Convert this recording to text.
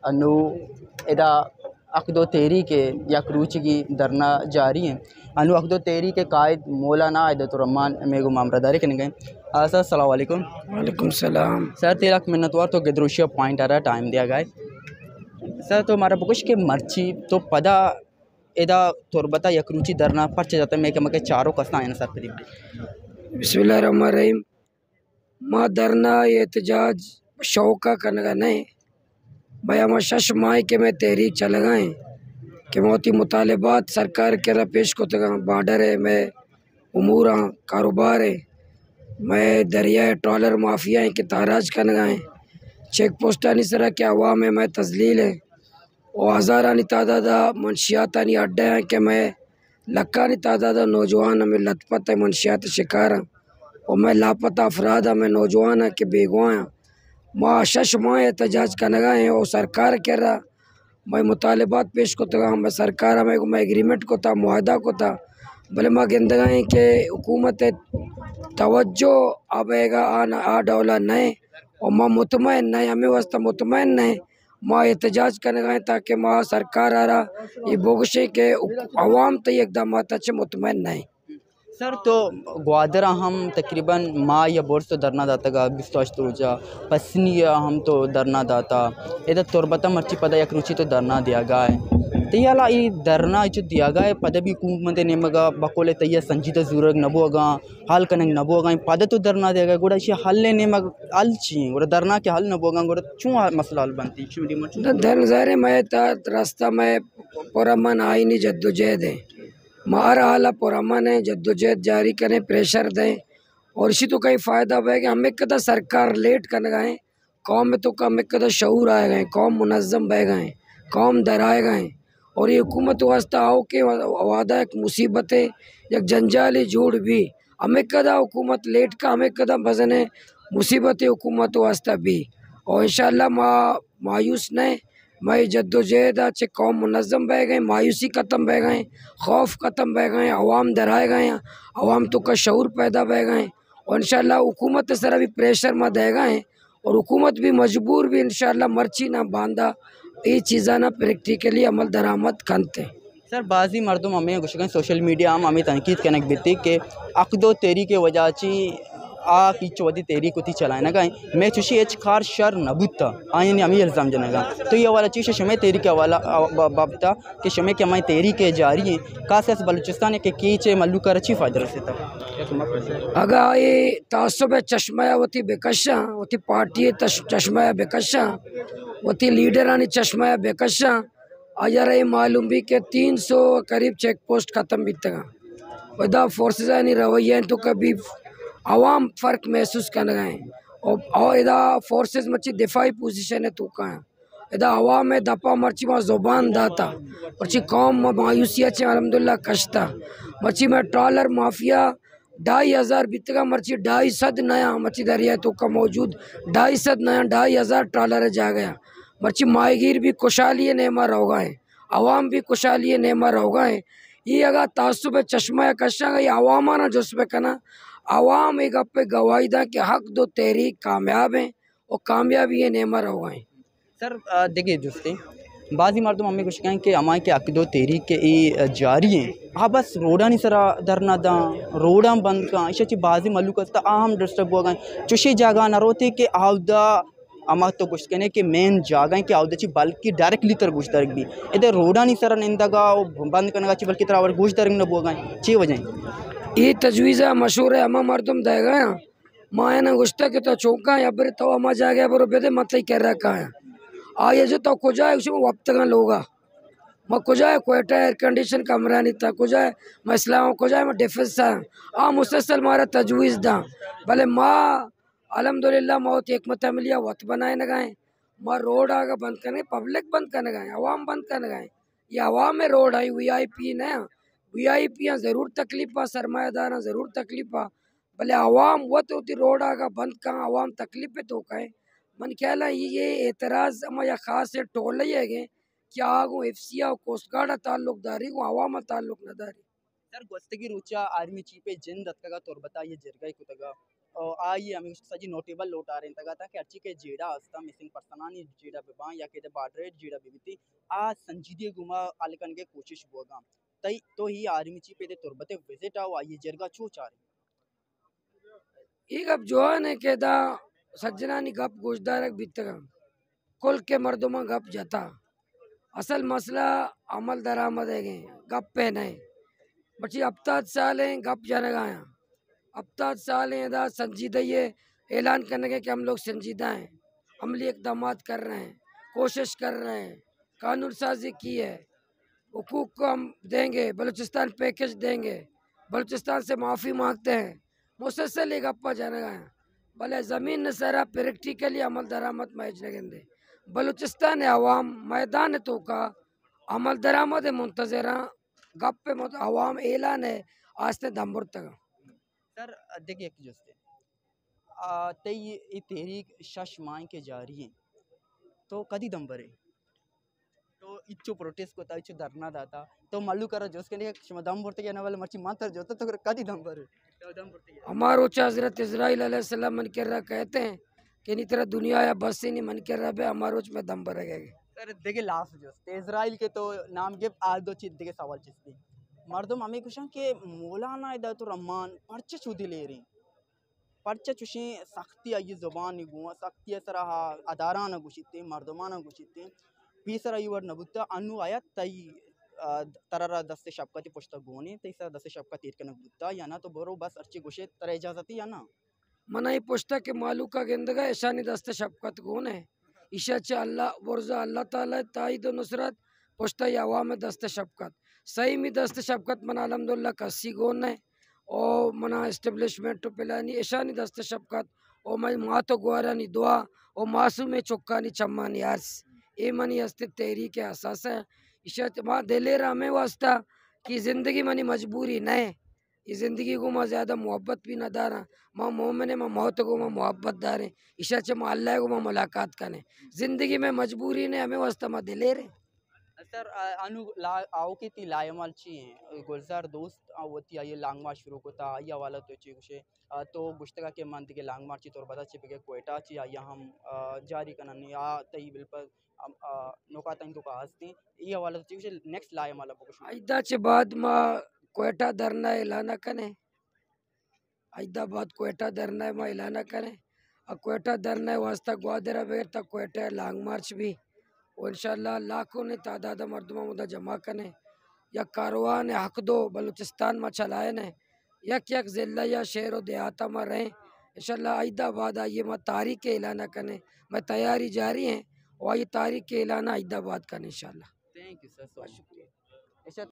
अनु इदा अकदो तेरी के या क्रूची की दरना जारी है अनु अकदो तेरी के कायद मौलाना अयदतुर्रहमान मेगो मामरादारी करने गए। सर अस्सलाम वालेकुम। वालेकुम सलाम। सर 13 मिनटवार तो गदरुशिया पॉइंट आ रहा टाइम दिया गया सर तो हमारा बुकुश के मर्ची तो पदा इदा तुरबता या क्रूची दरना पर्चे जाता है मैं के मके चारों कसना है ना सर करीब बिस्मिल्लाहिर्रहमानिर्रहीम। माँ धरना एहतजाज शौका कनगा नहीं भैया माँ शश माए के मैं तहरीक चल गए कि मोती मुतालबात सरकार के रा पेश को तगा बॉर्डर है मैं उमूर कारोबार है मैं दरिया ट्रॉलर माफिया है कि ताराज कन गए चेक पोस्टानी सरा के अवाम है मैं तजलील है और हज़ारानी तादादा मनशियातानी अड्डे हैं कि मैं लक्कानी तादादा नौजवान हमें लथपत है मनशियात शिकार हैं और मैं लापता अफराद है मैं नौजवान है कि बेगुआ हैं माँ शश माँ एहतजाज कनगा है और सरकार कह रहा मैं मुतालबात पेश को तगा मैं सरकार हमें मैं एग्रीमेंट को था मुआहदा को था भले माँ गिंदगा है कि हुकूमत तवज्जो आबेगा आ डौला नए और माँ मुतमैन नए हमें वास्ता मुतमैन नए माँ एहतजाज करने गए ताकि माँ सरकार आ रहा ये बोगशे के अवाम तो इकदाम अच्छे मुतमैन नहीं। सर तो ग्वादरा हम तकरीबन माँ या बोर्स तो दरना दाता गा बिस्तोश तुरजा पसनी या हम तो दरना दाता इधर तुरबता मर्ची पदा या क्रूची तो दरना दिया गाय तैयाला ये दरना जो दिया गाय पद भी हुकूमत ने मगा बकोले तैया संजीदा जरूरत नबोगा हल कनंग नबोगा पद तो दरना दिया गाय गुड़ा इसे हल ने मग हल ची गुड़ा दरना के हल नबोगा गुड़ा चूँ मसला हल बनती चूँ डी मर्ची धन ज़ारे मैं रास्ता में पुरमन आई नहीं जद्दोजहद है मार हाला पुरमन है जद्दोजहद जारी करें प्रेशर दें और इसी तो कई फ़ायदा है कि हमें कदा सरकार लेट कर गए कौम में तो हमें कदा शऊर आए गए कौम मुनज़्ज़म बह गए कौम डराए गए और ये हुकूमत वास्ता आओ के वादा एक मुसीबत है एक जंजाली झूठ भी हमें कदा हुकूमत लेट का हमें कदा भजन है मुसीबत है हुकूमत वास्ता भी और इंशाअल्लाह मायूस नहीं मैं जद्दोजहद अच्छे कौम मुनज़्ज़म बह गए मायूसी ख़त्म बह गए खौफ ख़त्म बह गए अवाम डराए गए अवाम तो का शऊर पैदा बह गए और इंशाअल्लाह हुकूमत सर भी प्रेशर में दे गए और हुकूमत भी मजबूर भी इंशाअल्लाह मर्ची ना बांधा ये चीज़ा ना प्रैक्टिकली अमल दरामद खनते। सर बाजी मर्दम हमें कुछ सोशल मीडिया हम हमें तनकीद कनक बीती के अकदो तेरी के वजह ची आ की चौधी तेरी कुती चलाए ना गाय मैं चुशी एच खार शर नबूता आये ने हमें इल्ज़ाम जनेगा तो ये वाला चीज़ शमे तेरी के वाला बाबता कि शमे के हमारी तेरी के जारी है खास बलूचिस्तान के कीचे मल्लू कर अच्छी फ़ायदा रसे तक अगर ये तासुब चश्मा होती बेकशा होती पार्टी चश्मा बेकशा होती लीडरानी चश्मा बेकशा अजर ये मालूम भी के 300 करीब चेक पोस्ट ख़त्म भी तक वदा फोर्सेस नहीं रवैया तो कभी अवाम फ़र्क महसूस कर गए और इदा फोर्सेस मची दिफाई पोजीशन है तो कहाँ इदा अवाम में दपा मर्ची वहाँ ज़ुबान दाता मर्ची कौम मायूसी अच्छे अल्हम्दुलिल्लाह कश्ता मर्ची में ट्रॉलर माफिया 2500 बितगा मर्ची 250 नया मर्ची दरिया तो का मौजूद 250 नया 2500 ट्रॉलर जा गया मर्ची माहीगीर भी खुशहाली नेमा रह गए अवाम भी खुशहाली नेमा रह गए ये अगर तासुब चश्मा कशा ये अवामा ना जुस्बे कना अवाम एक पे गवाही दा कि हक दो तहरीक कामयाब हैं और कामयाबी ये नेमा रह गए। सर देखिए दोस्ती बाजी मर्दम हमें कुछ कहें कि हमारे के अकदो तेरी के ई जारी हैं हाँ बस रोडा नहीं सरा धरना दा रोडा बंद का इसे बाजी मल्लू का आम डिस्टर्ब हो गए चुशी जगह न रोते कि आवदा अमा तो कुछ कहने कि मेन जगह कि आवदा ची बल्कि डायरेक्टली तर गुश दरक भी इधर रोडा नहीं सरा निंदगा बंद करने का बल्कि तरह गुश दरक न बो गए 6 वजह ये तजवीज़ा मशहूर है अमा मर्दम दे गया माँ ने गुश्ता के तो चौका या फिर तो अमा जा गया बरो बेदे मत ही कह रखा है आये जो तो कुछ है उसमें वक्त का लोगा मैं कुछ है कोयटा एयर कंडीशन कमरा नहीं था कुछ है मैं इस्लाम कुछ है मैं डिफेंस था मुसलसल मारा तजवीज़ दा भले माँ अल्हम्दुलिल्लाह मौत एक मत मिलिया वक्त बनाए न गए माँ रोड आगा बंद करने पब्लिक बंद करने गए अवाम बंद करने गए ये अवाम में रोड आई VIP न VIP ज़रूर तकलीफ़ सरमायादार ज़रूर तकलीफ़ भले अवाम वो तो रोड आगा बंद कहाँ अवाम तकलीफ़ तो कहे मन ख्याल है ये एतराज़ अमा या ख़ास से टोल ही है क्या आगो FCA कोस्ट गार्ड ताल्लुकदारी को अवाम ताल्लुक नदारी सर गोस्तगी रुचा आर्मी चीफे जिंद अतगा तोर बता ये जरगा कुतगा आइए हमें सजी नोटेबल लोट आ रहे तगा था कि अच्छी के जेड़ा अस्ता मिसिंग पर्सनानी जेड़ा बेबा या के बाडरे जेड़ा बेबीती आ संजीदे गुमा अलकन के कोशिश होगा तई तो ही आर्मी ची पे दे तुरबते विजिट आओ आइए जरगा चो चारे ಈಗ ಜೋನೆ ಕೆದ ಸಜ್ಜನಾನಿ ಗಪ್ ಗುಜ್ದಾರಕ್ ಬಿತ್ತಗ कुल के मर्दों गप जाता असल मसला अमल दरामद है गप पे नहीं बच्ची अब तक साल हैं गप जाने गाया अब तक साल हैं दा संजीदा ये ऐलान करने के कि हम लोग संजीदा हैं अमली इकदाम कर रहे हैं कोशिश कर रहे हैं कानून साजी की है हुकूक को हम देंगे बलूचिस्तान पैकेज देंगे बलूचिस्तान से माफ़ी मांगते हैं मुसलसल एक गप्पा जाने गाया भले ज़मीन न सारा प्रैक्टिकली अमल दरामद मैच लगेंगे बलूचिस्तान अवाम मैदान तो का अमल दरामद मुंतजरा गप्पे मत अवाम ऐलान है आस्ते दम्बर तक सर देखिए कि जस्ते तई ये तहरीक शश माई के जारी है तो कदी दम बरे तो इच्छु प्रोटेस्ट को इच्छु धरना दाता तो मल्लू करो जोस के लिए दम भरते के वाले मर्ची मातर जो तो कदी दम बरे तो दम भरते हमारो हजरत इज़राइल अलैहिस्सलाम मन कर रहा कहते हैं कि नहीं तेरा दुनिया या बस ही नहीं मन कर रहा बे हमारो में दम भरेगा सर देखिए लास्ट जो इजराइल के तो नाम के आज दो चीज देखे सवाल चीज थी मर्दम हमें कुछ के मौलाना इदातुर रहमान पर्चे चुदी ले रही पर्चे चुशी सख्ती आई जुबान गुआ सख्ती सरह अदाराना गुशिते मर्दमाना गुशिते पीसरा युवर नबुत्ता अनु आया तई तररा दस्ते शबकती पुश्ता गोनी तईसरा दस्ते शबका तीर के नबुत्ता या ना तो बरो बस अच्छी गुशे तरह इजाजती या ना मना ही पुश्ता के मालू का गेंदगा ऐशानी दस्ते शबकत कौन है ईशा चे अल्लाह वर्जा अल्लाह ताला ताईद नुसरत पुश्ता यावा में दस्ते शबकत सही में दस्ते शबकत मना अल्हम्दुलिल्लाह कसी गोन है और मना एस्टेब्लिशमेंट तो पिलानी ऐशानी दस्ते शबकत और मैं माँ तो गुआरानी दुआ और मासूम चुक्कानी चम्मानी अर्स ए मनी अस्तित्व तहरीक के असास है ईशा माँ दिलेरा में वास्ता कि ज़िंदगी मनी मजबूरी नहीं ये ज़िंदगी को माँ ज़्यादा मोहब्बत भी ना दारा माँ मोमिन माँ मौत को माँ मोहब्बत दारे ईशा चे माँ अल्लाह को माँ मुलाकात करें ज़िंदगी में मजबूरी ने हमें वास्ता माँ दिलेरे सर अनु ला आओ की ती लायमाल ची गुलजार दोस्त आवती आई लांगमार शुरू को था या वाला तो ची कुछ तो गुश्तगा के मंथ के लांगमार ची तोर बता ची के कोयटा ची या हम जारी करनी या तई बिल पर नौका तंग तो का हस्ती ये वाला तो ची कुछ नेक्स्ट लायमाल अब कुछ आइदा चे बाद माँ कोयटा धरना ऐलाना कने आइदा बाद कोयटा धरना माँ ऐलाना कने और कोयटा धरना वास्ता ग्वादरा बेर तक कोयटा लॉन्ग मार्च भी और इंशाल्लाह लाखों ने तादाद मर्दमा मुदा जमा कने या कारवान हक दो बलूचिस्तान में चलाए ने यक यक ज़िला या शहर व देहाता में रहें इंशाल्लाह आइदा बाद ये मैं तारीख के ऐलाना कने मैं तैयारी जारी है और ये तारीख के ऐलाना आइदा बाद कने इंशाल्लाह थैंक यू सर शुक्रिया